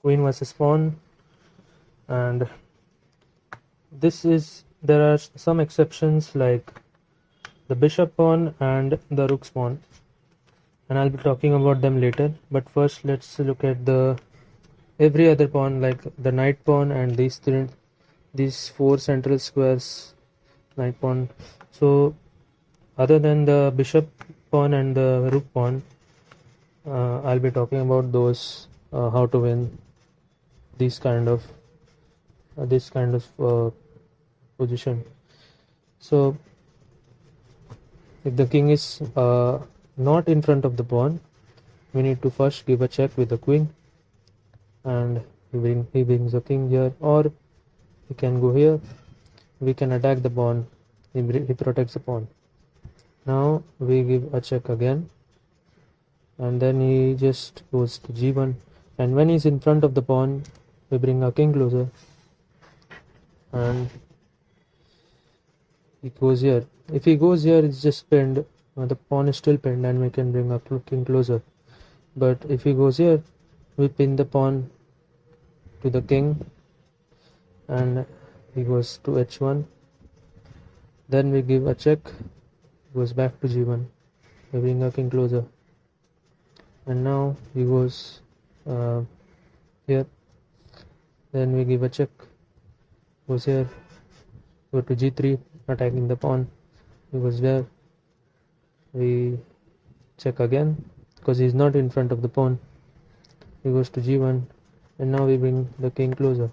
queen versus pawn. And there are some exceptions like the bishop pawn and the rook's pawn, and I'll be talking about them later. But first let's look at the every other pawn, like the knight pawn and these four central squares, knight pawn. So other than the bishop pawn and the rook pawn, I'll be talking about those, how to win these kind of position. So if the king is not in front of the pawn, we need to first give a check with the queen, and he brings the king here, or he can go here. We can attack the pawn. He protects the pawn. Now we give a check again, and then he just goes to g1, and when he's in front of the pawn, we bring our king closer, and he goes here. If he goes here, it's just pinned. The pawn is still pinned, and we can bring our king closer. But if he goes here, we pin the pawn to the king, and he goes to h1. Then we give a check. Goes back to g1. We bring our king closer, and now he goes here. Then we give a check. Goes here. Go to g3, attacking the pawn. He goes there. We check again because he's not in front of the pawn. He goes to g1, and now we bring the king closer.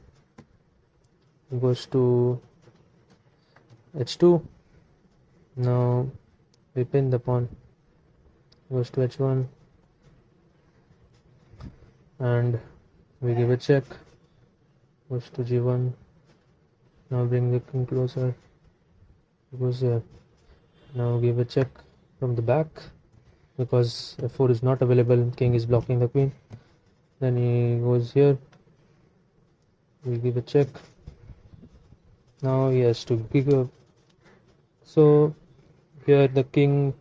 He goes to h2. Now we pin the pawn. He goes to h1, and we give a check. Goes to g1. Now bring the king closer. He goes here. Now give a check from the back because f4 is not available. King is blocking the queen. Then he goes here. We give a check. Now he has to pick up. So here the king,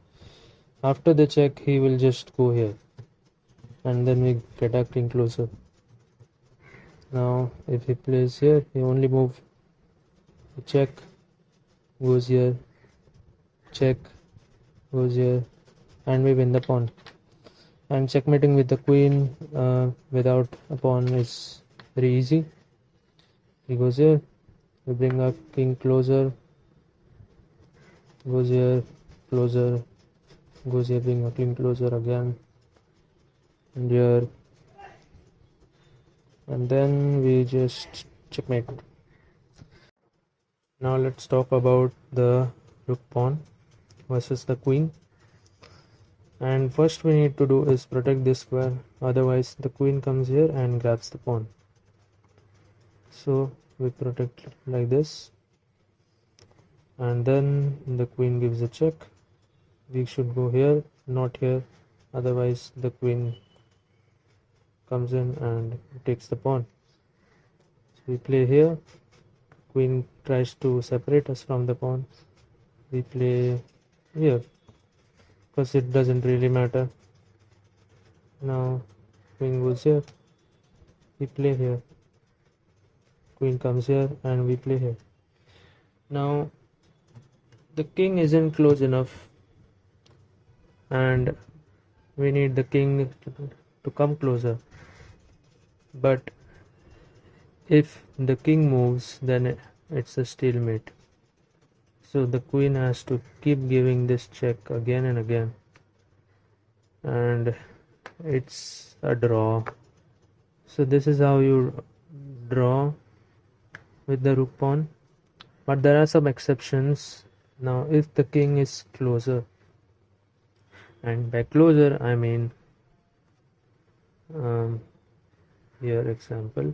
after the check, he will just go here, and then we get our king closer. Now if he plays here, he only move. Check, goes here, check, goes here, and we win the pawn. And checkmating with the queen without a pawn is very easy. He goes here, we bring our king closer, goes here, closer, goes here, bring our king closer again, and here, and then we just checkmate. Now let's talk about the rook pawn versus the queen. And first we need to do is protect this square, otherwise the queen comes here and grabs the pawn. So we protect like this, and then the queen gives a check. We should go here, not here, otherwise the queen comes in and takes the pawn. So we play here. Queen tries to separate us from the pawn. We play here because it doesn't really matter. Now queen goes here, we play here. Queen comes here and we play here. Now the king isn't close enough, and we need the king to come closer. But if the king moves, then it's a stalemate. So the queen has to keep giving this check again and again, and it's a draw. So this is how you draw with the rook pawn. But there are some exceptions. Now if the king is closer, and by closer I mean here example,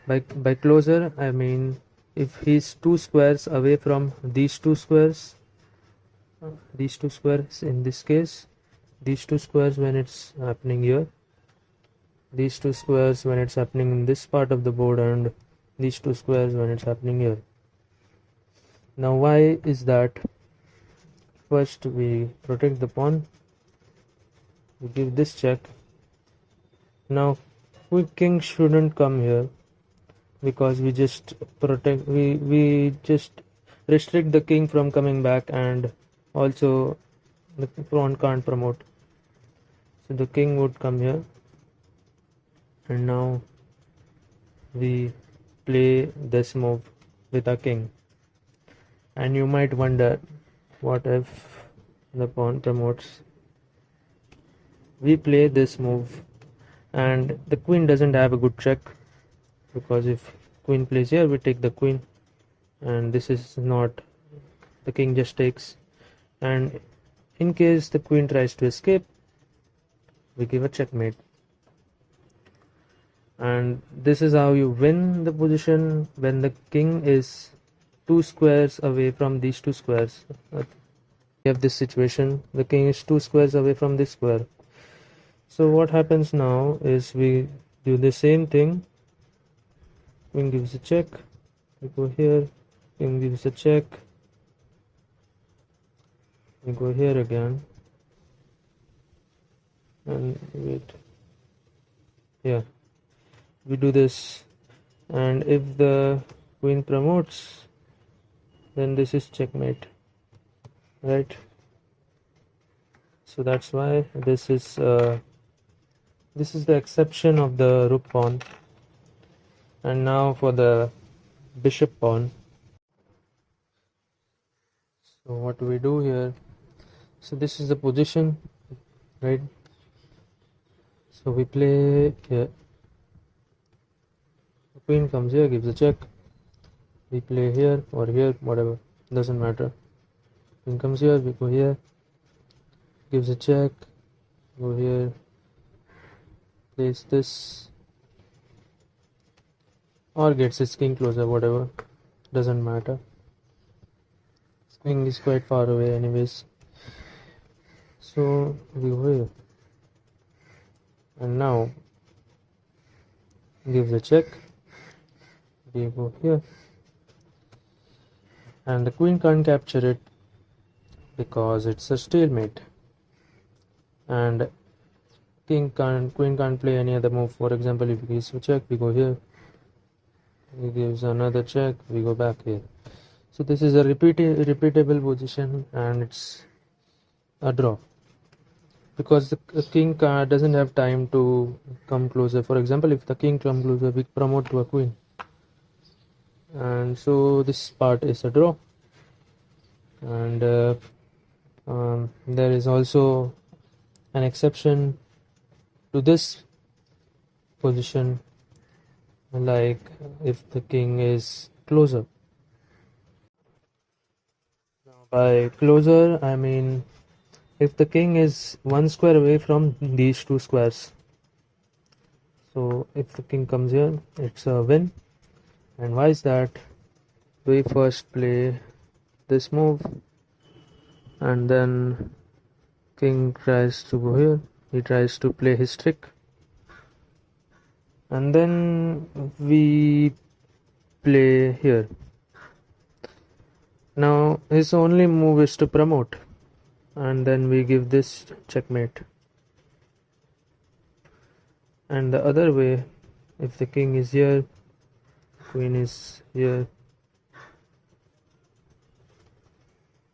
by closer I mean if he's two squares away from these two squares, in this case, these two squares when it's happening here, these two squares when it's happening in this part of the board, and these two squares when it's happening here. Now why is that? First we protect the pawn, we give this check. Now king shouldn't come here, because we just just restrict the king from coming back, and also the pawn can't promote. So the king would come here, and now we play this move with a king. And you might wonder, what if the pawn promotes? We play this move, and the queen doesn't have a good check, because if queen plays here, we take the queen, and this is not, the king just takes. And in case the queen tries to escape, we give a checkmate. And this is how you win the position, when the king is 2 squares away from these 2 squares. We have this situation, the king is 2 squares away from this square. So what happens now is we do the same thing. Queen gives a check, we go here, king gives a check, we go here again, and wait, yeah, we do this, and if the queen promotes, then this is checkmate, right? So that's why this is the exception of the rook pawn. And now for the bishop pawn. So what do we do here? So this is the position, right? So we play here. The queen comes here, gives a check. We play here or here, whatever, doesn't matter. Queen comes here, we go here, gives a check, go here, place this, or gets his king closer, whatever, doesn't matter. King is quite far away anyways. So we go here, and now gives a check, we go here, and the queen can't capture it because it's a stalemate, and queen can't play any other move. For example, if he gives a check, we go here, he gives another check, we go back here. So this is a repeatable position, and it's a draw, because the king doesn't have time to come closer. For example, if the king comes closer, we promote to a queen, and so this part is a draw. And there is also an exception to this position, like if the king is closer. Now by closer, I mean if the king is 1 square away from these 2 squares. So if the king comes here, it's a win. And why is that? We first play this move, and then king tries to go here, he tries to play his trick, and then we play here. Now his only move is to promote, and then we give this checkmate. And the other way, if the king is here, queen is here,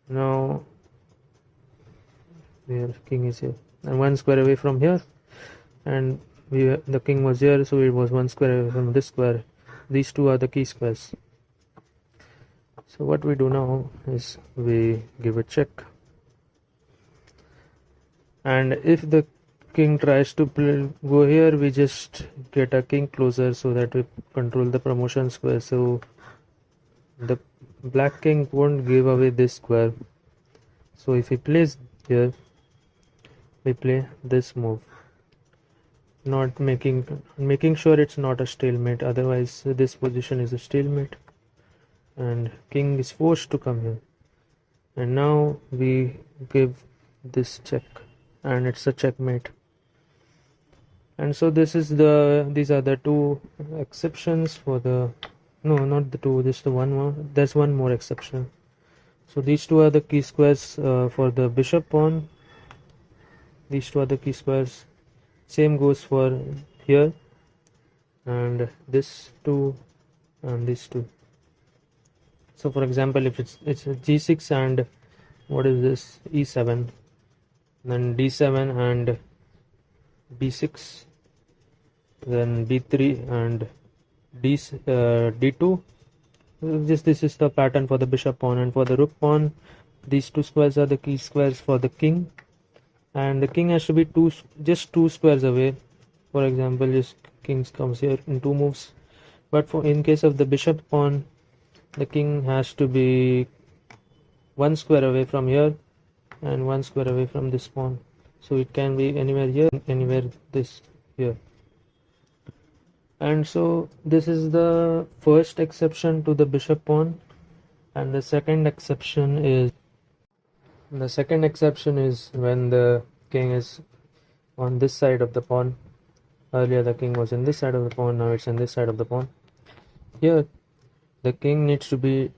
now here king is here and 1 square away from here, and the king was here, so it was 1 square away from this square. These two are the key squares. So what we do now is we give a check, and if the king tries to go here, we just get a king closer so that we control the promotion square, so the black king won't give away this square. So if he plays here, we play this move, not making sure it's not a stalemate, otherwise this position is a stalemate and king is forced to come here. And now we give this check, and it's a checkmate. And so these are the two exceptions for the, no, not the two, just the one more. There's one more exception. So these two are the key squares for the bishop pawn. These two are the key squares. Same goes for here. and this two and these two. So for example, if it's a g6 and what is this, e7, then d7 and b6, then b3 and d2. This is the pattern for the bishop pawn, and for the rook pawn, these two squares are the key squares for the king, and the king has to be just two squares away. For example, just king comes here in two moves, but in case of the bishop pawn, the king has to be one square away from here and one square away from this pawn. So it can be anywhere here, anywhere this here. And so this is the first exception to the bishop pawn, and the second exception is when the king is on this side of the pawn. Earlier the king was in this side of the pawn, now it's in this side of the pawn. Here the king needs to be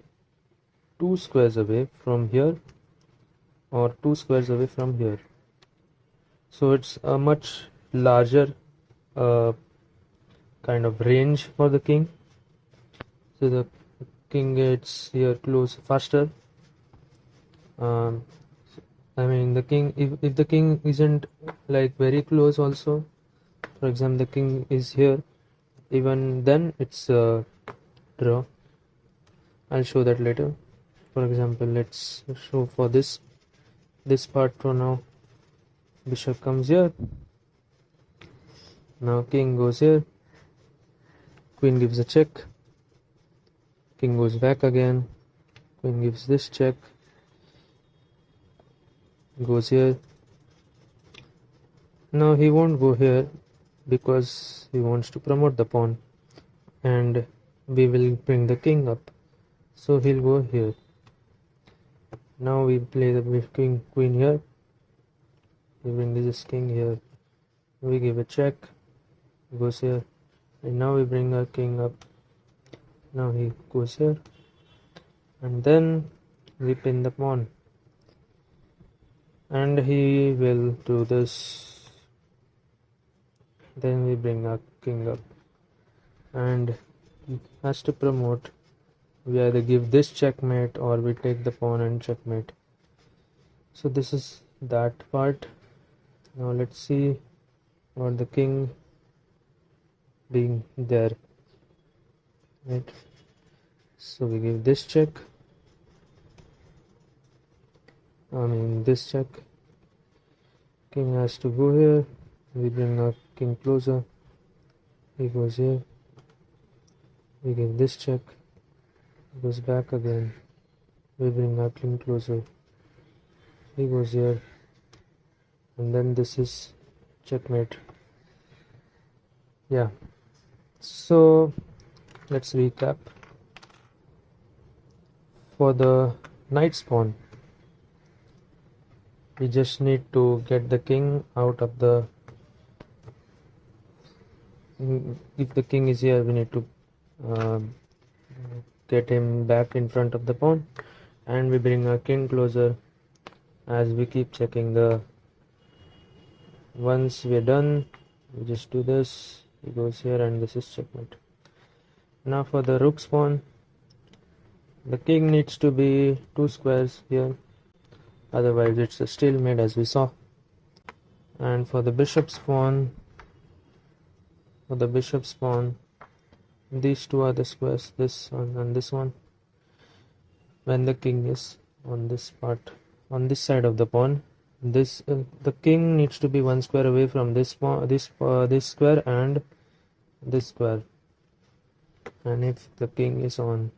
two squares away from here or two squares away from here. So it's a much larger kind of range for the king. So the king gets here close faster. I mean, the king, if the king isn't like very close also, for example the king is here, even then it's a draw. I'll show that later. For example, let's show for this part for now. Bishop comes here, now king goes here, queen gives a check, king goes back again, queen gives this check, goes here. Now he won't go here because he wants to promote the pawn, and we will bring the king up, so he'll go here. Now we play the queen here, we bring this king here, we give a check, goes here, and now we bring our king up. Now he goes here, and then we pin the pawn, and he will do this. Then we bring our king up, and he has to promote. We either give this checkmate or we take the pawn and checkmate. So this is that part. Now let's see about the king being there, right? So we give this check, this check, king has to go here, we bring our king closer, he goes here, we give this check, he goes back again, we bring our king closer, he goes here, and then this is checkmate. Yeah, so let's recap. For the knight's pawn, we just need to get the king out of the, if the king is here, we need to get him back in front of the pawn, and we bring our king closer as we keep checking the. Once we're done, we just do this, he goes here, and this is checkmate. Now for the rook's pawn, the king needs to be two squares here, otherwise it's a stalemate as we saw. And for the bishop's pawn, these two are the squares, this one and this one. When the king is on this part, on this side of the pawn, the king needs to be one square away from this square and this square. And if the king is on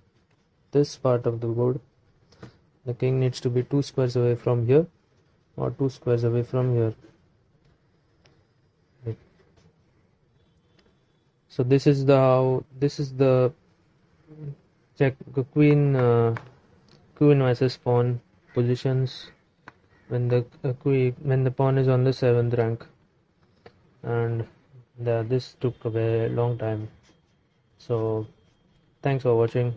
this part of the board, the king needs to be two squares away from here or two squares away from here. Right. So this is the check queen versus pawn positions when the pawn is on the 7th rank, and this took a very long time. So thanks for watching,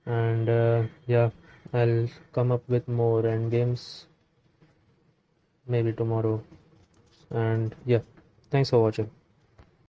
and yeah, I'll come up with more endgames maybe tomorrow, and yeah, thanks for watching.